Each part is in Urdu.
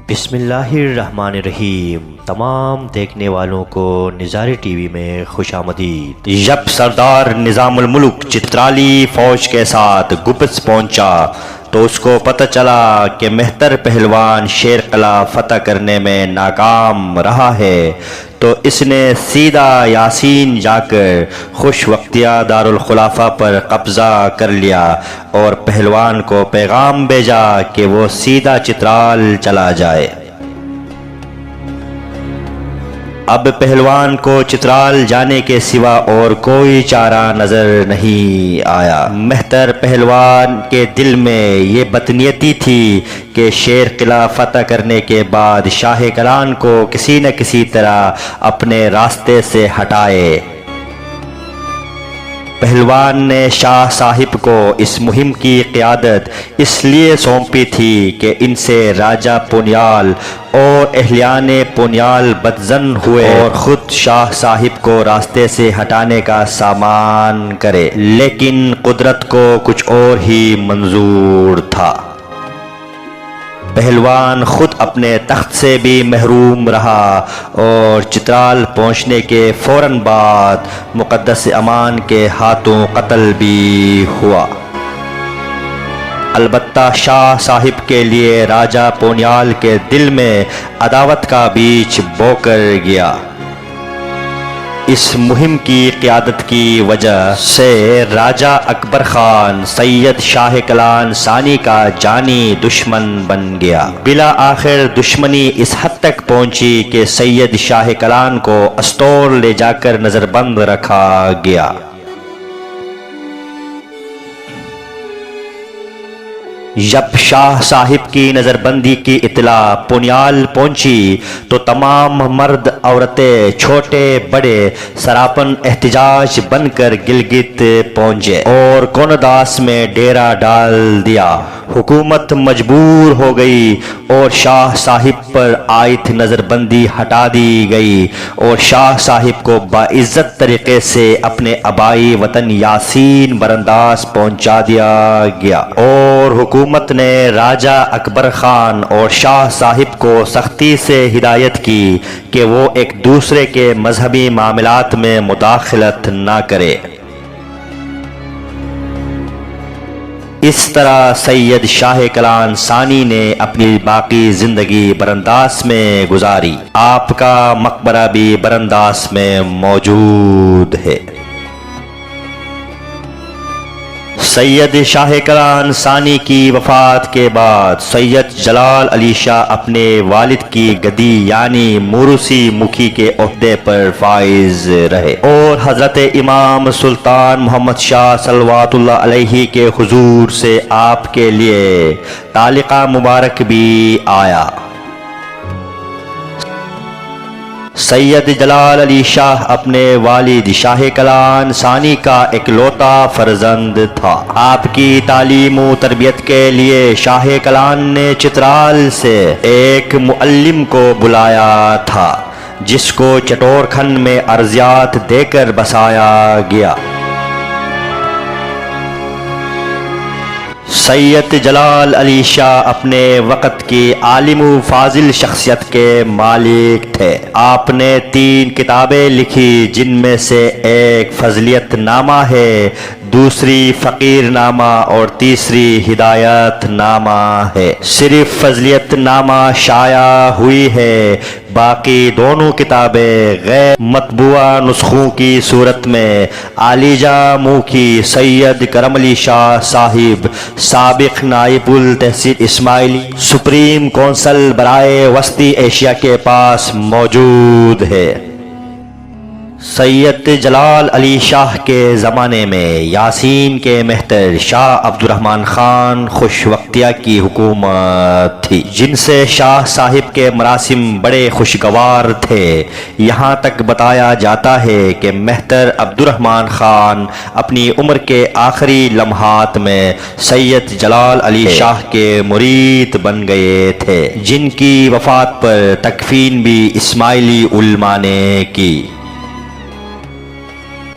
بسم اللہ الرحمن الرحیم۔ تمام دیکھنے والوں کو نظارے ٹی وی میں خوش آمدید۔ جب سردار نظام الملک چترالی فوج کے ساتھ گپس پہنچا تو اس کو پتہ چلا کہ مہتر پہلوان شیر قلعہ فتح کرنے میں ناکام رہا ہے، تو اس نے سیدھا یاسین جا کر خوش وقتیہ دارالخلافہ پر قبضہ کر لیا اور پہلوان کو پیغام بھیجا کہ وہ سیدھا چترال چلا جائے۔ اب پہلوان کو چترال جانے کے سوا اور کوئی چارہ نظر نہیں آیا۔ مہتر پہلوان کے دل میں یہ بدنیتی تھی کہ شیر قلعہ فتح کرنے کے بعد شاہ کلان کو کسی نہ کسی طرح اپنے راستے سے ہٹائے۔ پہلوان نے شاہ صاحب کو اس مہم کی قیادت اس لیے سونپی تھی کہ ان سے راجہ پونیال اور اہلیان پونیال بدظن ہوئے اور خود شاہ صاحب کو راستے سے ہٹانے کا سامان کرے، لیکن قدرت کو کچھ اور ہی منظور تھا۔ پہلوان خود اپنے تخت سے بھی محروم رہا اور چترال پہنچنے کے فوراً بعد مقدس امان کے ہاتھوں قتل بھی ہوا۔ البتہ شاہ صاحب کے لیے راجہ پونیال کے دل میں عداوت کا بیج بو کر گیا۔ اس مہم کی قیادت کی وجہ سے راجہ اکبر خان سید شاہ کلان ثانی کا جانی دشمن بن گیا۔ بالآخر دشمنی اس حد تک پہنچی کہ سید شاہ کلان کو استور لے جا کر نظر بند رکھا گیا۔ جب شاہ صاحب کی نظر بندی کی اطلاع پونیال پہنچی تو تمام مرد عورتیں چھوٹے بڑے سراپن احتجاج بن کر گلگت پہنچے اور کوناداس میں ڈیرا ڈال دیا۔ حکومت مجبور ہو گئی اور شاہ صاحب پر عائد نظر بندی ہٹا دی گئی اور شاہ صاحب کو باعزت طریقے سے اپنے آبائی وطن یاسین برانداز پہنچا دیا گیا، اور حکومت نے راجہ اکبر خان اور شاہ صاحب کو سختی سے ہدایت کی کہ وہ ایک دوسرے کے مذہبی معاملات میں مداخلت نہ کرے۔ اس طرح سید شاہ کلان ثانی نے اپنی باقی زندگی برانداز میں گزاری۔ آپ کا مقبرہ بھی برانداز میں موجود ہے۔ سید شاہ کلان ثانی کی وفات کے بعد سید جلال علی شاہ اپنے والد کی گدی یعنی موروثی مکھی کے عہدے پر فائز رہے اور حضرت امام سلطان محمد شاہ صلوات اللہ علیہ کے حضور سے آپ کے لیے تعلقہ مبارک بھی آیا۔ سید جلال علی شاہ اپنے والد شاہ کلان ثانی کا اکلوتا فرزند تھا۔ آپ کی تعلیم و تربیت کے لیے شاہ کلان نے چترال سے ایک معلم کو بلایا تھا جس کو چٹور کھن میں ارضیات دے کر بسایا گیا۔ سید جلال علی شاہ اپنے وقت کی عالم و فاضل شخصیت کے مالک تھے۔ آپ نے 3 کتابیں لکھی جن میں سے ایک فضلیت نامہ ہے، دوسری فقیر نامہ اور تیسری ہدایت نامہ ہے۔ صرف فضلیت نامہ شائع ہوئی ہے، باقی دونوں کتابیں غیر مطبوعہ نسخوں کی صورت میں عالیجہ مکھی سید کرم علی شاہ صاحب سابق نائب التحصیل اسماعیلی سپریم کونسل برائے وسطی ایشیا کے پاس موجود ہے۔ سید جلال علی شاہ کے زمانے میں یاسین کے مہتر شاہ عبد الرحمن خان خوش وقتیہ کی حکومت تھی، جن سے شاہ صاحب کے مراسم بڑے خوشگوار تھے۔ یہاں تک بتایا جاتا ہے کہ مہتر عبد الرحمن خان اپنی عمر کے آخری لمحات میں سید جلال علی شاہ کے مرید بن گئے تھے، جن کی وفات پر تکفین بھی اسماعیلی علماء نے کی۔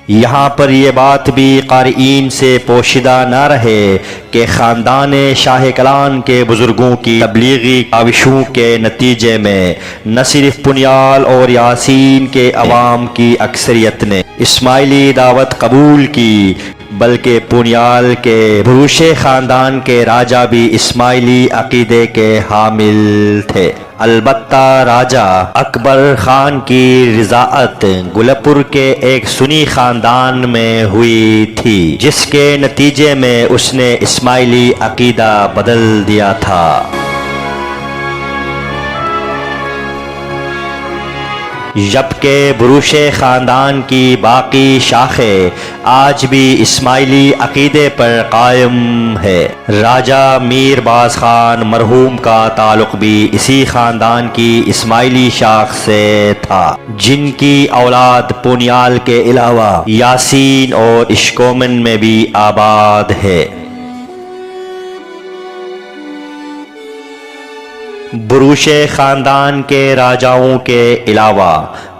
یہاں پر یہ بات بھی قارئین سے پوشیدہ نہ رہے کہ خاندان شاہ کلان کے بزرگوں کی تبلیغی کاوشوں کے نتیجے میں نہ صرف پنیال اور یاسین کے عوام کی اکثریت نے اسماعیلی دعوت قبول کی، بلکہ پنیال کے بروشے خاندان کے راجہ بھی اسماعیلی عقیدے کے حامل تھے۔ البتہ راجہ اکبر خان کی رضاعت گلپور کے ایک سنی خاندان میں ہوئی تھی، جس کے نتیجے میں اس نے اسماعیلی عقیدہ بدل دیا تھا۔ جبکہ بروش خاندان کی باقی شاخیں آج بھی اسماعیلی عقیدے پر قائم ہے۔ راجہ میر باز خان مرحوم کا تعلق بھی اسی خاندان کی اسماعیلی شاخ سے تھا، جن کی اولاد پونیال کے علاوہ یاسین اور اشکومن میں بھی آباد ہے۔ بروش خاندان کے راجاؤں کے علاوہ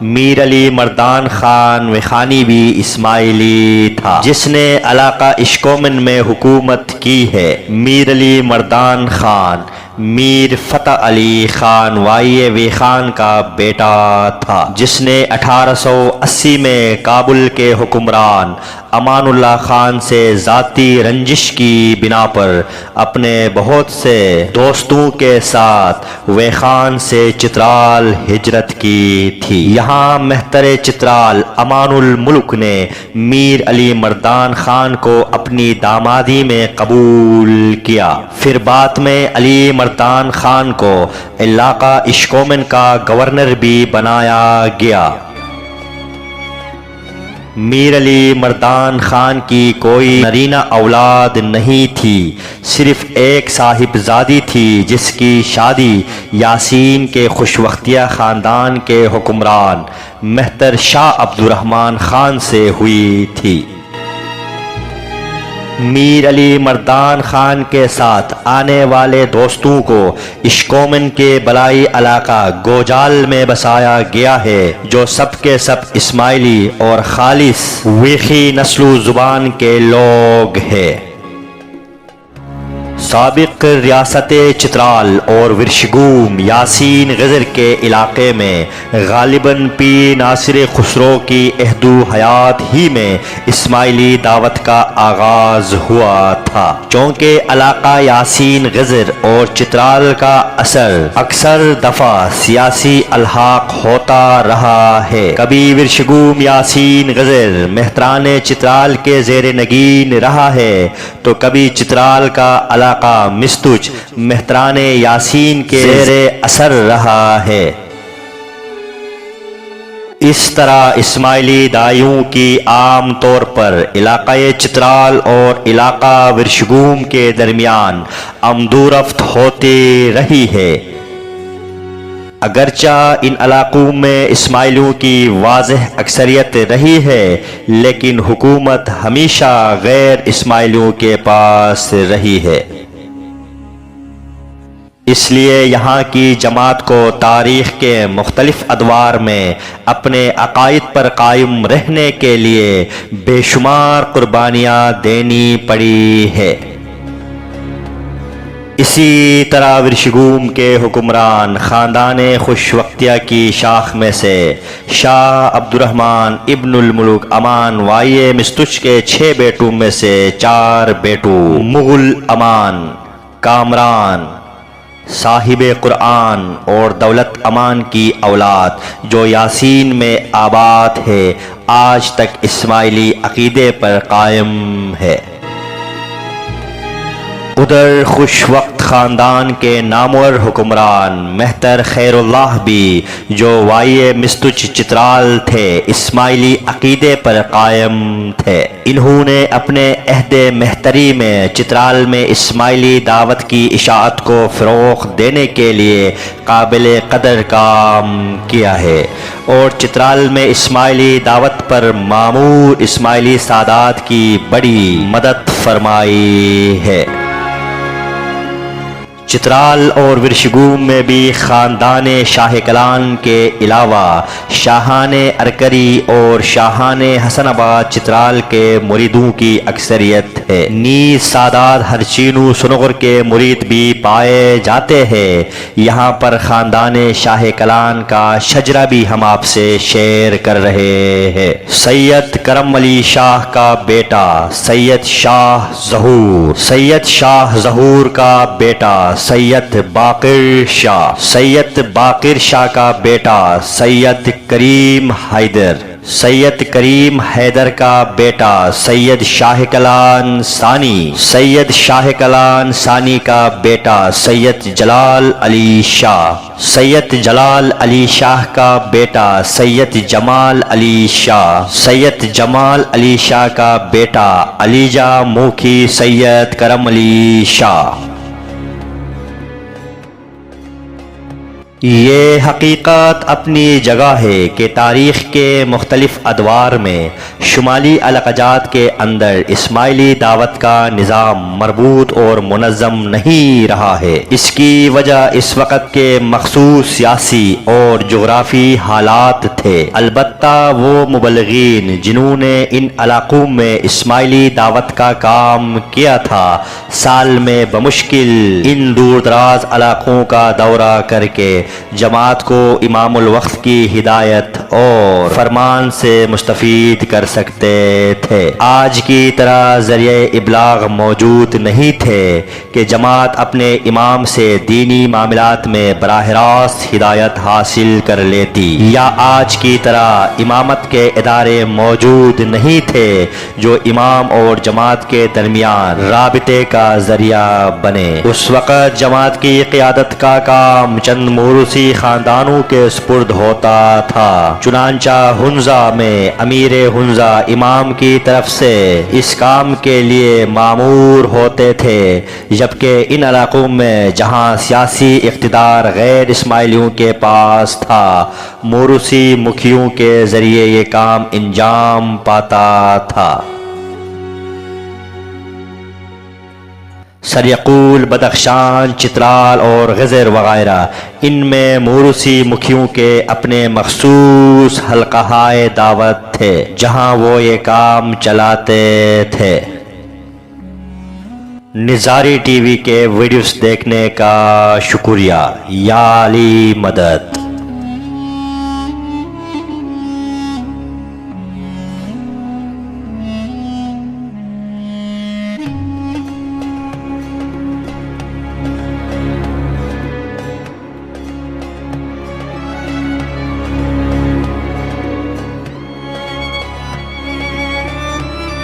میر علی مردان خان وخانی بھی اسماعیلی تھا، جس نے علاقہ اشکومن میں حکومت کی ہے۔ میر علی مردان خان میر فتح علی خان وائی وی خان کا بیٹا تھا، جس نے 1880 میں کابل کے حکمران امان اللہ خان سے ذاتی رنجش کی بنا پر اپنے بہت سے دوستوں کے ساتھ وی خان سے چترال ہجرت کی تھی۔ یہاں مہتر چترال امان الملک نے میر علی مردان خان کو اپنی دامادی میں قبول کیا، پھر بعد میں علی مردان خان کو علاقہ اشکومن کا گورنر بھی بنایا گیا۔ میر علی مردان خان کی کوئی نرینہ اولاد نہیں تھی، صرف ایک صاحبزادی تھی جس کی شادی یاسین کے خوشوختیہ خاندان کے حکمران مہتر شاہ عبد الرحمن خان سے ہوئی تھی۔ میر علی مردان خان کے ساتھ آنے والے دوستوں کو اشکومن کے بلائی علاقہ گوجال میں بسایا گیا ہے، جو سب کے سب اسماعیلی اور خالص ویخی نسل و زبان کے لوگ ہیں۔ سابق ریاست چترال اور ورشگوم یاسین غزر کے علاقے میں غالباً پیر ناصر خسرو کی عہد و حیات ہی میں اسماعیلی دعوت کا آغاز ہوا تھا، چونکہ علاقہ یاسین غزر اور چترال کا اثر اکثر دفعہ سیاسی الحاق ہوتا رہا ہے۔ کبھی ورشگوم یاسین غزر مہتران چترال کے زیر نگین رہا ہے تو کبھی چترال کا علاقہ مستوج مہتران یاسین کے زیر اثر رہا ہے۔ اس طرح اسماعیلی دائیوں کی عام طور پر علاقہ چترال اور علاقہ ورشگوم کے درمیان آمد و رفت ہوتی رہی ہے۔ اگرچہ ان علاقوں میں اسماعیلیوں کی واضح اکثریت رہی ہے، لیکن حکومت ہمیشہ غیر اسماعیلیوں کے پاس رہی ہے۔ اس لیے یہاں کی جماعت کو تاریخ کے مختلف ادوار میں اپنے عقائد پر قائم رہنے کے لیے بے شمار قربانیاں دینی پڑی ہے۔ اسی طرح ورشگوم کے حکمران خاندان خوشوختیہ کی شاخ میں سے شاہ عبد الرحمن ابن الملک امان وائی مستوچ کے 6 بیٹوں میں سے 4 بیٹوں مغل امان، کامران، صاحب قرآن اور دولت امان کی اولاد جو یاسین میں آباد ہے، آج تک اسماعیلی عقیدے پر قائم ہے۔ ادھر خوش وقت خاندان کے نامور حکمران مہتر خیر اللہ بھی جو وائی مستوچ چترال تھے، اسماعیلی عقیدے پر قائم تھے۔ انہوں نے اپنے عہد مہتری میں چترال میں اسماعیلی دعوت کی اشاعت کو فروغ دینے کے لیے قابل قدر کام کیا ہے، اور چترال میں اسماعیلی دعوت پر مامور اسماعیلی سادات کی بڑی مدد فرمائی ہے۔ چترال اور ورشگوم میں بھی خاندان شاہ کلان کے علاوہ شاہان ارکری اور شاہان حسن آباد چترال کے مریدوں کی اکثریت ہے۔ نیز سادات ہرچینو سنغر کے مرید بھی پائے جاتے ہیں۔ یہاں پر خاندان شاہ کلان کا شجرہ بھی ہم آپ سے شیئر کر رہے ہیں۔ سید کرم علی شاہ کا بیٹا سید شاہ ظہور، سید شاہ ظہور کا بیٹا سید باقر شاہ، سید باقر شاہ کا بیٹا سید کریم حیدر، سید کریم حیدر کا بیٹا سید شاہ کلان ثانی، سید شاہ کلان ثانی کا بیٹا سید جلال علی شاہ، سید جلال علی شاہ کا بیٹا سید جمال علی شاہ، سید جمال علی شاہ کا بیٹا علیجہ موکھی سید کرم علی شاہ۔ یہ حقیقت اپنی جگہ ہے کہ تاریخ کے مختلف ادوار میں شمالی علاقجات کے اندر اسماعیلی دعوت کا نظام مربوط اور منظم نہیں رہا ہے۔ اس کی وجہ اس وقت کے مخصوص سیاسی اور جغرافی حالات تھے۔ البتہ وہ مبلغین جنہوں نے ان علاقوں میں اسماعیلی دعوت کا کام کیا تھا، سال میں بمشکل ان دور دراز علاقوں کا دورہ کر کے جماعت کو امام الوقت کی ہدایت اور فرمان سے مستفید کر سکتے تھے۔ آج کی طرح ذریعہ ابلاغ موجود نہیں تھے کہ جماعت اپنے امام سے دینی معاملات میں براہ راست ہدایت حاصل کر لیتی، یا آج کی طرح امامت کے ادارے موجود نہیں تھے جو امام اور جماعت کے درمیان رابطے کا ذریعہ بنے۔ اس وقت جماعت کی قیادت کا کام چند موروثی خاندانوں کے سپرد ہوتا تھا، چنانچہ ہنزہ میں امیر ہنزہ امام کی طرف سے اس کام کے لیے مامور ہوتے تھے، جبکہ ان علاقوں میں جہاں سیاسی اقتدار غیر اسماعیلیوں کے پاس تھا، موروثی مکھیوں کے ذریعے یہ کام انجام پاتا تھا۔ سریقول، بدخشان، چترال اور غزر وغیرہ، ان میں موروثی مکھیوں کے اپنے مخصوص حلقہائے دعوت تھے جہاں وہ یہ کام چلاتے تھے۔ نظاری ٹی وی کے ویڈیوز دیکھنے کا شکریہ۔ یا علی مدد۔